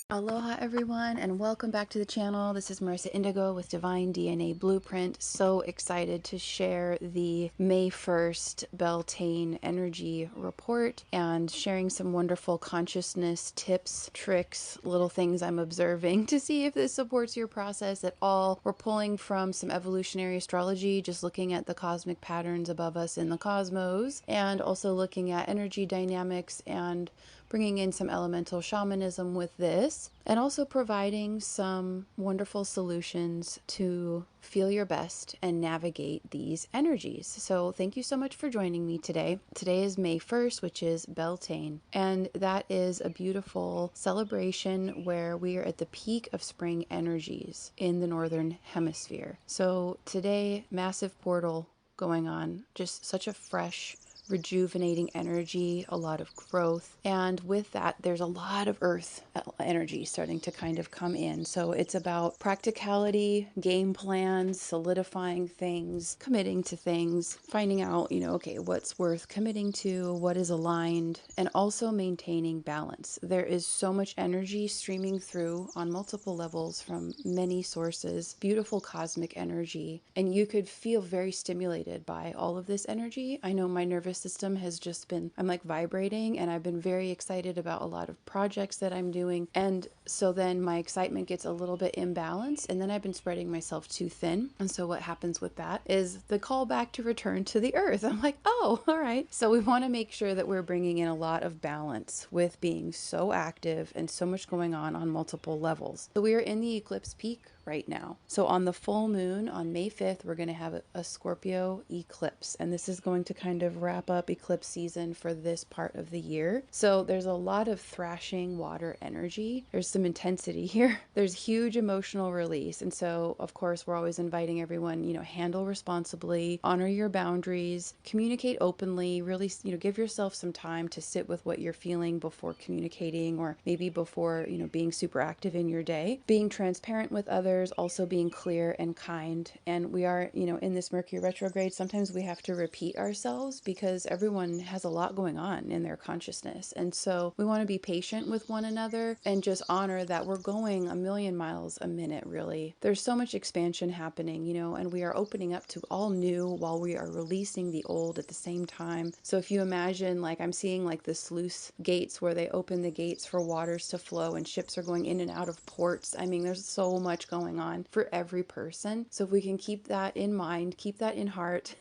Aloha everyone, and welcome back to the channel. This is Marissa Indigo with Divine DNA Blueprint. So excited to share the May 1st Beltane energy report and sharing some wonderful consciousness tips, tricks, little things I'm observing to see if this supports your process at all. We're pulling from some evolutionary astrology, just looking at the cosmic patterns above us in the cosmos, and also looking at energy dynamics and bringing in some elemental shamanism with this, and also providing some wonderful solutions to feel your best and navigate these energies. So thank you so much for joining me today. Today is May 1st, which is Beltane, and that is a beautiful celebration where we are at the peak of spring energies in the northern hemisphere. So today, massive portal going on, just such a fresh, rejuvenating energy, a lot of growth. And with that, there's a lot of earth energy starting to kind of come in. So it's about practicality, game plans, solidifying things, committing to things, finding out, okay, what's worth committing to, what is aligned, and also maintaining balance. There is so much energy streaming through on multiple levels from many sources, beautiful cosmic energy, and you could feel very stimulated by all of this energy. I know my nervous system has just been, I'm like vibrating, and I've been very excited about a lot of projects that I'm doing. And so then my excitement gets a little bit imbalanced, and then I've been spreading myself too thin. And so what happens with that is the call back to return to the earth. I'm like, oh, all right. So we want to make sure that we're bringing in a lot of balance with being so active and so much going on multiple levels. So we are in the eclipse peak right now. So on the full moon on May 5th, we're going to have a Scorpio eclipse, and this is going to kind of wrap up eclipse season for this part of the year. So there's a lot of thrashing water energy. There's some intensity here. There's huge emotional release. And so, of course, we're always inviting everyone, handle responsibly, honor your boundaries, communicate openly, really, give yourself some time to sit with what you're feeling before communicating, or maybe before, being super active in your day, being transparent with others, also being clear and kind. And we are, in this Mercury retrograde, sometimes we have to repeat ourselves because everyone has a lot going on in their consciousness. And so we want to be patient with one another and just honor that we're going a million miles a minute, really. There's so much expansion happening, and we are opening up to all new while we are releasing the old at the same time. So if you imagine, like, I'm seeing like the sluice gates where they open the gates for waters to flow and ships are going in and out of ports. I mean, there's so much going on for every person. So if we can keep that in mind, keep that in heart,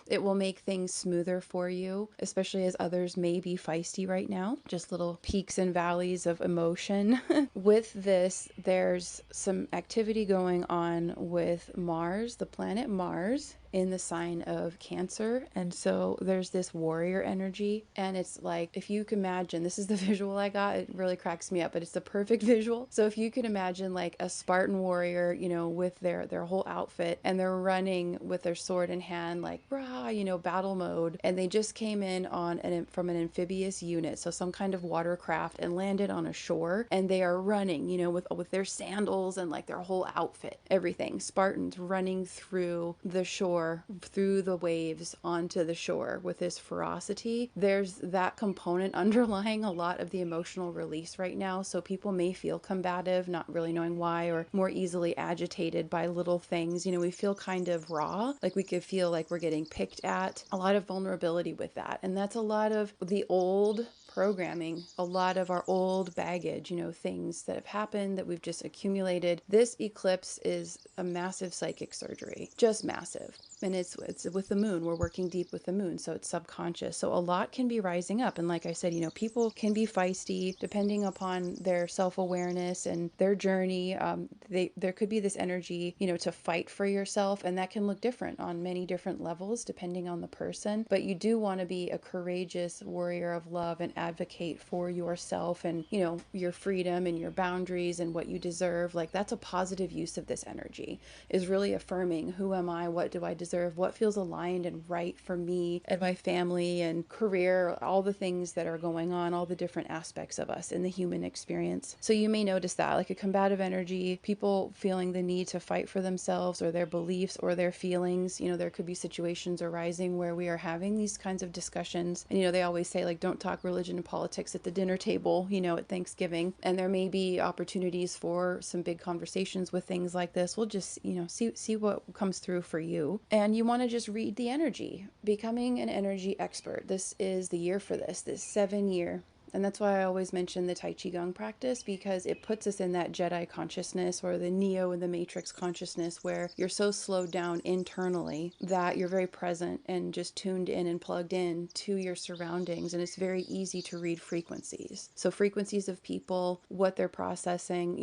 it will make things smoother for you, especially as others may be feisty right now. Just little peaks and valleys of emotion. With this, there's some activity going on with Mars, the planet Mars, in the sign of Cancer. And so there's this warrior energy, and it's like, if you can imagine, this is the visual I got, it really cracks me up, but it's the perfect visual. So if you could imagine like a Spartan warrior, with their whole outfit, and they're running with their sword in hand, like rah, battle mode, and they just came in from an amphibious unit, so some kind of watercraft, and landed on a shore, and they are running, with their sandals and like their whole outfit, everything, Spartans running through the shore, through the waves onto the shore with this ferocity. There's that component underlying a lot of the emotional release right now. So people may feel combative, not really knowing why, or more easily agitated by little things. We feel kind of raw, like we could feel like we're getting picked at. A lot of vulnerability with that. And that's a lot of the old programming, a lot of our old baggage, things that have happened that we've just accumulated. This eclipse is a massive psychic surgery, just massive. And it's with the moon. We're working deep with the moon, so it's subconscious. So a lot can be rising up. And like I said, people can be feisty depending upon their self-awareness and their journey. There could be this energy, to fight for yourself, and that can look different on many different levels depending on the person. But you do want to be a courageous warrior of love and advocate for yourself and, your freedom and your boundaries and what you deserve. Like, that's a positive use of this energy, is really affirming, who am I? What do I deserve? deserve, what feels aligned and right for me and my family and career, all the things that are going on, all the different aspects of us in the human experience. So you may notice that, like a combative energy, people feeling the need to fight for themselves or their beliefs or their feelings. There could be situations arising where we are having these kinds of discussions. And, they always say, like, don't talk religion and politics at the dinner table, at Thanksgiving. And there may be opportunities for some big conversations with things like this. We'll just, see what comes through for you. And you want to just read the energy, becoming an energy expert. This is the year for this 7-year. And that's why I always mention the Tai Chi Gong practice, because it puts us in that Jedi consciousness or the Neo in the Matrix consciousness, where you're so slowed down internally that you're very present and just tuned in and plugged in to your surroundings. And it's very easy to read frequencies. So frequencies of people, what they're processing,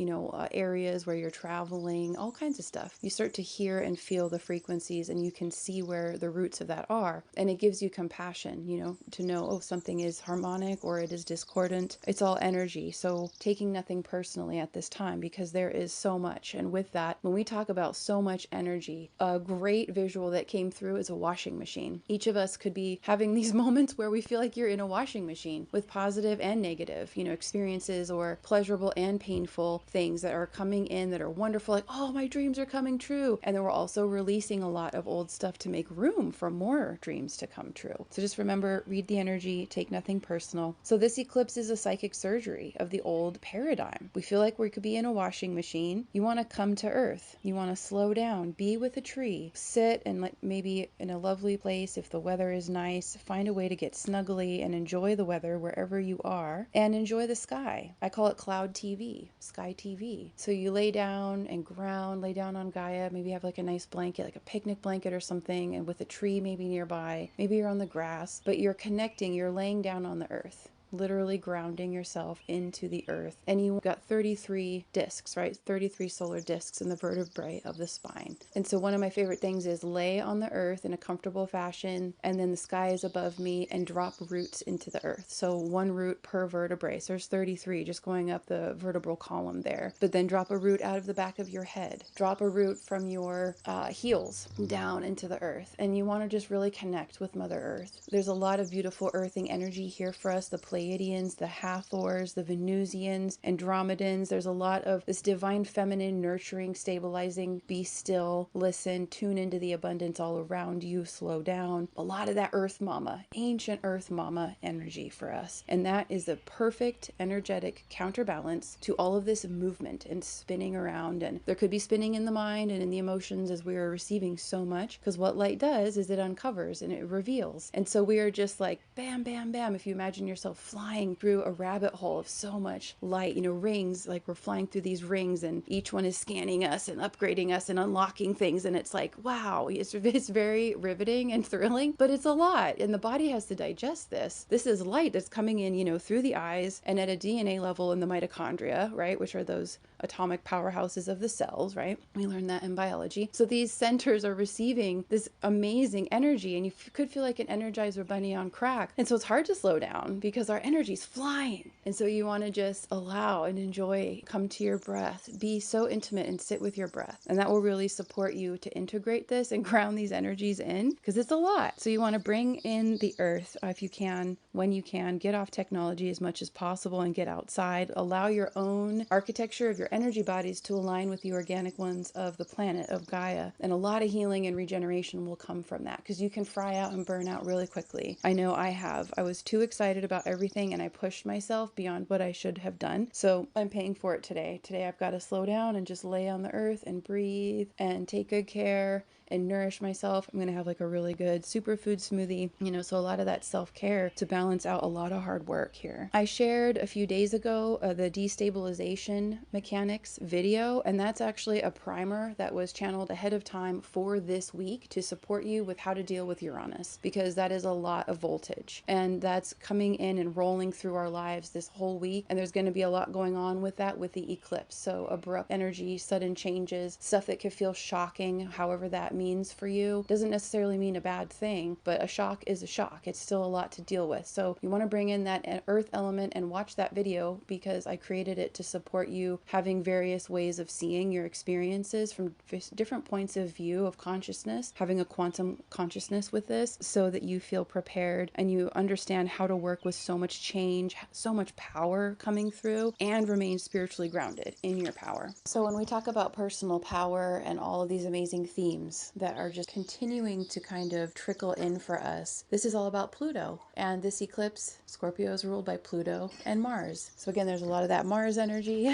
areas where you're traveling, all kinds of stuff. You start to hear and feel the frequencies, and you can see where the roots of that are. And it gives you compassion, to know, oh, something is harmonic or it is discordant. It's all energy. So taking nothing personally at this time, because there is so much. And with that, when we talk about so much energy, a great visual that came through is a washing machine. Each of us could be having these moments where we feel like you're in a washing machine with positive and negative, experiences or pleasurable and painful things that are coming in that are wonderful. Like, oh, my dreams are coming true. And then we're also releasing a lot of old stuff to make room for more dreams to come true. So just remember, read the energy, take nothing personal. So this eclipse is a psychic surgery of the old paradigm. We feel like we could be in a washing machine. You want to come to earth. You want to slow down, be with a tree, sit and maybe in a lovely place. If the weather is nice, find a way to get snuggly and enjoy the weather wherever you are, and enjoy the sky. I call it cloud TV, sky TV. So you lay down and ground, lay down on Gaia, maybe have like a nice blanket, like a picnic blanket or something, and with a tree maybe nearby. Maybe you're on the grass, but you're connecting, you're laying down on the earth, literally grounding yourself into the earth. And you got 33 discs, right? 33 solar discs in the vertebrae of the spine. And so one of my favorite things is lay on the earth in a comfortable fashion, and then the sky is above me, and drop roots into the earth. So one root per vertebrae. So there's 33 just going up the vertebral column there. But then drop a root out of the back of your head. Drop a root from your heels down into the earth. And you want to just really connect with Mother Earth. There's a lot of beautiful earthing energy here for us. The Pleiadians, the Hathors, the Venusians, Andromedans. There's a lot of this divine feminine, nurturing, stabilizing, be still, listen, tune into the abundance all around you, slow down. A lot of that Earth Mama, ancient Earth Mama energy for us. And that is the perfect energetic counterbalance to all of this movement and spinning around. And there could be spinning in the mind and in the emotions as we are receiving so much, because what light does is it uncovers and it reveals. And so we are just like bam, bam, bam. If you imagine yourself flying through a rabbit hole of so much light, rings, like we're flying through these rings, and each one is scanning us and upgrading us and unlocking things. And it's like, wow, it's very riveting and thrilling, but it's a lot. And the body has to digest this. This is light that's coming in, through the eyes and at a DNA level in the mitochondria, right? Which are those atomic powerhouses of the cells, right? We learned that in biology. So these centers are receiving this amazing energy, and you could feel like an Energizer bunny on crack. And so it's hard to slow down because our energy's flying. And so you want to just allow and enjoy, come to your breath, be so intimate and sit with your breath. And that will really support you to integrate this and ground these energies in, because it's a lot. So you want to bring in the earth if you can, when you can, get off technology as much as possible and get outside. Allow your own architecture of your energy bodies to align with the organic ones of the planet, of Gaia. And a lot of healing and regeneration will come from that, because you can fry out and burn out really quickly. I know I have. I was too excited about everything, and I pushed myself beyond what I should have done. So I'm paying for it today. Today I've got to slow down and just lay on the earth and breathe and take good care and nourish myself. I'm going to have like a really good superfood smoothie, so a lot of that self-care to balance out a lot of hard work here. I shared a few days ago the destabilization mechanics video, and that's actually a primer that was channeled ahead of time for this week to support you with how to deal with Uranus, because that is a lot of voltage, and that's coming in and rolling through our lives this whole week. And there's going to be a lot going on with that with the eclipse. So abrupt energy, sudden changes, stuff that could feel shocking, however that means for you. Doesn't necessarily mean a bad thing, but a shock is a shock. It's still a lot to deal with. So you want to bring in that earth element and watch that video, because I created it to support you having various ways of seeing your experiences from different points of view of consciousness, having a quantum consciousness with this, so that you feel prepared and you understand how to work with so much change, so much power coming through, and remain spiritually grounded in your power. So when we talk about personal power and all of these amazing themes that are just continuing to kind of trickle in for us, this is all about Pluto. And this eclipse, Scorpio is ruled by Pluto and Mars. So again, there's a lot of that Mars energy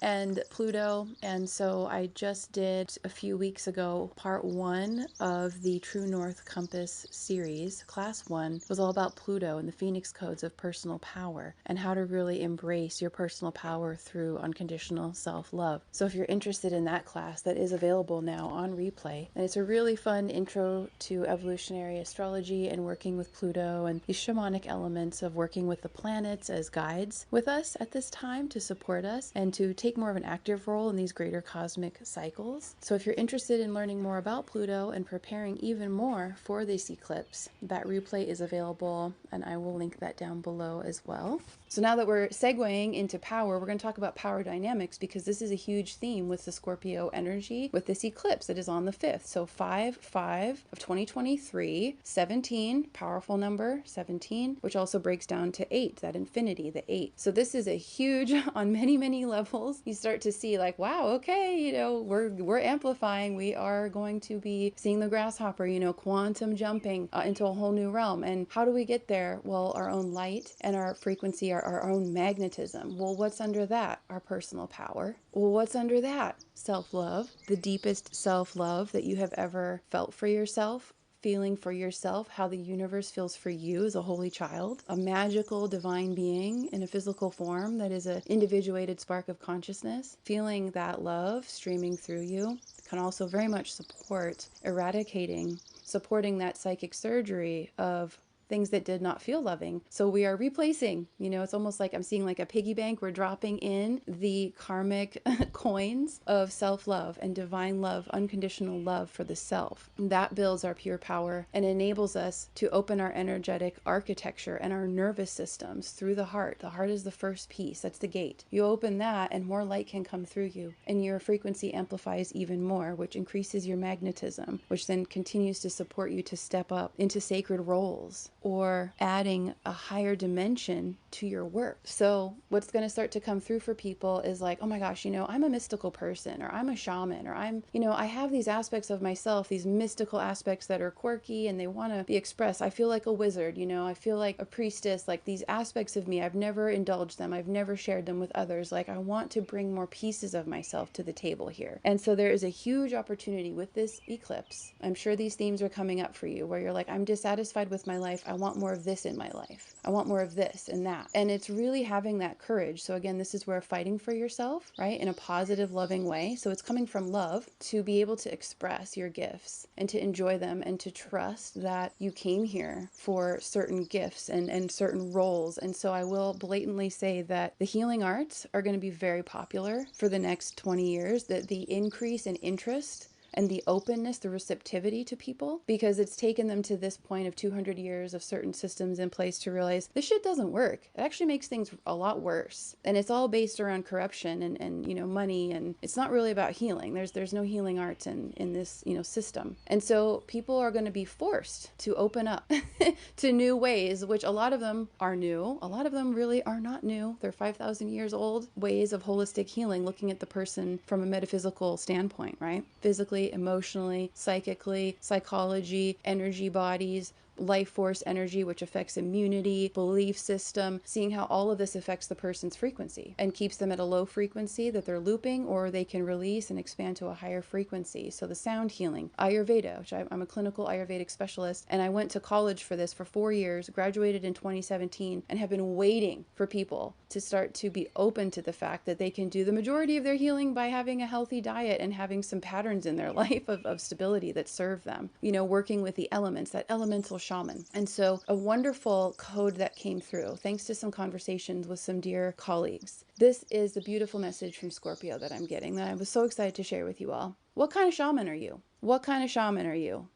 and Pluto. And so I just did a few weeks ago, part 1 of the True North Compass series. Class 1 was all about Pluto and the Phoenix codes of personal power, and how to really embrace your personal power through unconditional self-love. So if you're interested in that class, that is available now on replay. And it's a really fun intro to evolutionary astrology and working with Pluto and the shamanic elements of working with the planets as guides with us at this time to support us and to take more of an active role in these greater cosmic cycles. So if you're interested in learning more about Pluto and preparing even more for this eclipse, that replay is available, and I will link that down below as well. So now that we're segueing into power, we're going to talk about power dynamics, because this is a huge theme with the Scorpio energy with this eclipse that is on the 5th. So 5/5 of 2023, 17, powerful number 17, which also breaks down to 8, that infinity, the 8. So this is a huge, on many, many levels. You start to see like, wow, okay, you know, we're amplifying. We are going to be seeing the grasshopper, you know, quantum jumping into a whole new realm. And how do we get there? Well, our own light and our frequency, our own magnetism. Well, what's under that? Our personal power. Well, what's under that? Self-love, the deepest self-love that you have ever felt for yourself, feeling for yourself, how the universe feels for you as a holy child, a magical divine being in a physical form that is an individuated spark of consciousness, feeling that love streaming through you can also very much support supporting that psychic surgery of things that did not feel loving. So we are replacing, you know, it's almost like I'm seeing like a piggy bank. We're dropping in the karmic coins of self-love and divine love, unconditional love for the self. That builds our pure power and enables us to open our energetic architecture and our nervous systems through the heart. The heart is the first piece. That's the gate. You open that and more light can come through you, and your frequency amplifies even more, which increases your magnetism, which then continues to support you to step up into sacred roles or adding a higher dimension to your work. So what's going to start to come through for people is like, oh my gosh, you know, I'm a mystical person, or I'm a shaman, or I'm, you know, I have these aspects of myself, these mystical aspects that are quirky and they want to be expressed. I feel like a wizard, you know, I feel like a priestess, like these aspects of me, I've never indulged them. I've never shared them with others. Like I want to bring more pieces of myself to the table here. And so there is a huge opportunity with this eclipse. I'm sure these themes are coming up for you where you're like, I'm dissatisfied with my life. I want more of this in my life. I want more of this and that. And it's really having that courage. So again, this is where fighting for yourself, right? In a positive, loving way. So it's coming from love to be able to express your gifts and to enjoy them and to trust that you came here for certain gifts and certain roles. And so I will blatantly say that the healing arts are going to be very popular for the next 20 years, that the increase in interest and the openness, the receptivity to people, because it's taken them to this point of 200 years of certain systems in place to realize this shit doesn't work. It actually makes things a lot worse. And it's all based around corruption and you know, money, and it's not really about healing. There's no healing arts in this, you know, system. And so people are going to be forced to open up to new ways, which a lot of them are new. A lot of them really are not new. They're 5,000 years old ways of holistic healing, looking at the person from a metaphysical standpoint, right? Physically, emotionally, psychically, psychology, energy bodies, life force energy, which affects immunity, belief system, seeing how all of this affects the person's frequency and keeps them at a low frequency that they're looping, or they can release and expand to a higher frequency. So the sound healing, Ayurveda, which I'm a clinical Ayurvedic specialist, and I went to college for this for 4 years, graduated in 2017, and have been waiting for people to start to be open to the fact that they can do the majority of their healing by having a healthy diet and having some patterns in their life of stability that serve them, you know, working with the elements, that elemental shaman. And so a wonderful code that came through, thanks to some conversations with some dear colleagues. This is the beautiful message from Scorpio that I'm getting, that I was so excited to share with you all. What kind of shaman are you? What kind of shaman are you?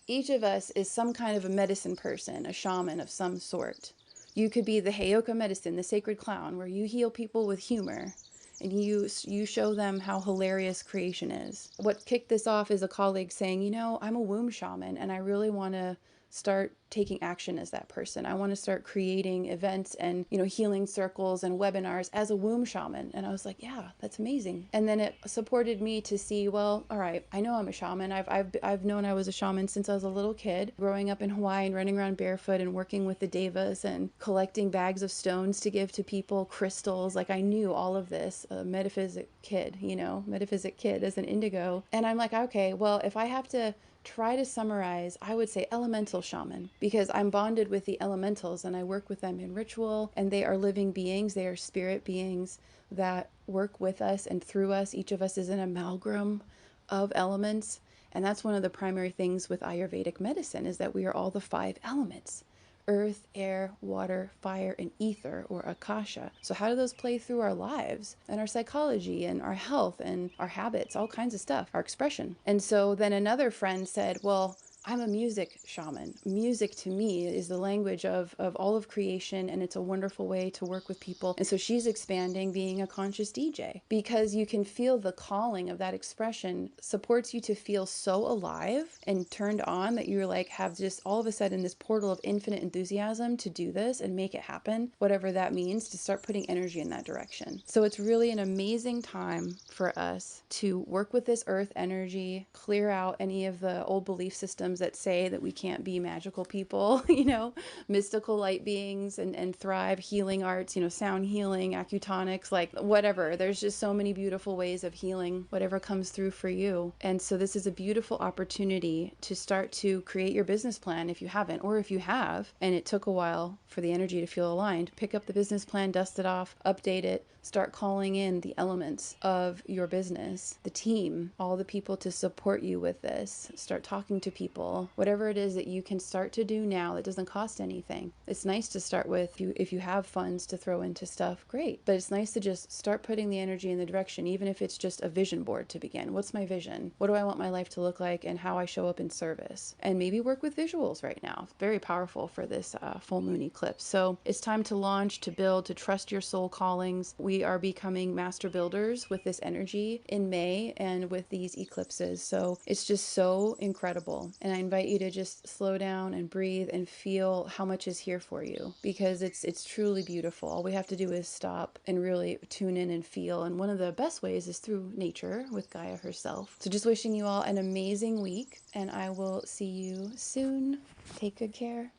Each of us is some kind of a medicine person, a shaman of some sort. You could be the Heyoka medicine, the sacred clown, where you heal people with humor and you show them how hilarious creation is. What kicked this off is a colleague saying, you know, I'm a womb shaman and I really want to start taking action as that person. I want to start creating events and, you know, healing circles and webinars as a womb shaman. And I was like, yeah, that's amazing. And then it supported me to see, well, all right, I know I'm a shaman. I've known I was a shaman since I was a little kid, growing up in Hawaii and running around barefoot and working with the devas and collecting bags of stones to give to people, crystals. Like I knew all of this, a metaphysic kid, you know, metaphysic kid as an indigo. And I'm like, okay, well, if I have to try to summarize, I would say elemental shaman, because I'm bonded with the elementals and I work with them in ritual, and they are living beings. They are spirit beings that work with us and through us. Each of us is an amalgam of elements. And that's one of the primary things with Ayurvedic medicine, is that we are all the 5 elements: earth, air, water, fire, and ether, or akasha. So how do those play through our lives and our psychology and our health and our habits, all kinds of stuff, our expression? And so then another friend said, well, I'm a music shaman. Music to me is the language of all of creation, and it's a wonderful way to work with people. And so she's expanding being a conscious DJ, because you can feel the calling of that expression supports you to feel so alive and turned on that you're like, have just all of a sudden this portal of infinite enthusiasm to do this and make it happen, whatever that means, to start putting energy in that direction. So it's really an amazing time for us to work with this earth energy, clear out any of the old belief systems that say that we can't be magical people, you know, mystical light beings, and thrive, healing arts, you know, sound healing, acutonics, like whatever. There's just so many beautiful ways of healing whatever comes through for you. And so this is a beautiful opportunity to start to create your business plan if you haven't, or if you have and it took a while for the energy to feel aligned, pick up the business plan, dust it off, update it, start calling in the elements of your business, the team, all the people to support you with this. Start talking to people, whatever it is that you can start to do now that doesn't cost anything. It's nice to start with, if you have funds to throw into stuff, great. But it's nice to just start putting the energy in the direction, even if it's just a vision board to begin. What's my vision? What do I want my life to look like, and how I show up in service? And maybe work with visuals right now. Very powerful for this full moon eclipse. So it's time to launch, to build, to trust your soul callings. We are becoming master builders with this energy in May and with these eclipses. So it's just so incredible. And I invite you to just slow down and breathe and feel how much is here for you, because it's truly beautiful. All we have to do is stop and really tune in and feel. And one of the best ways is through nature with Gaia herself. So just wishing you all an amazing week, and I will see you soon. Take good care.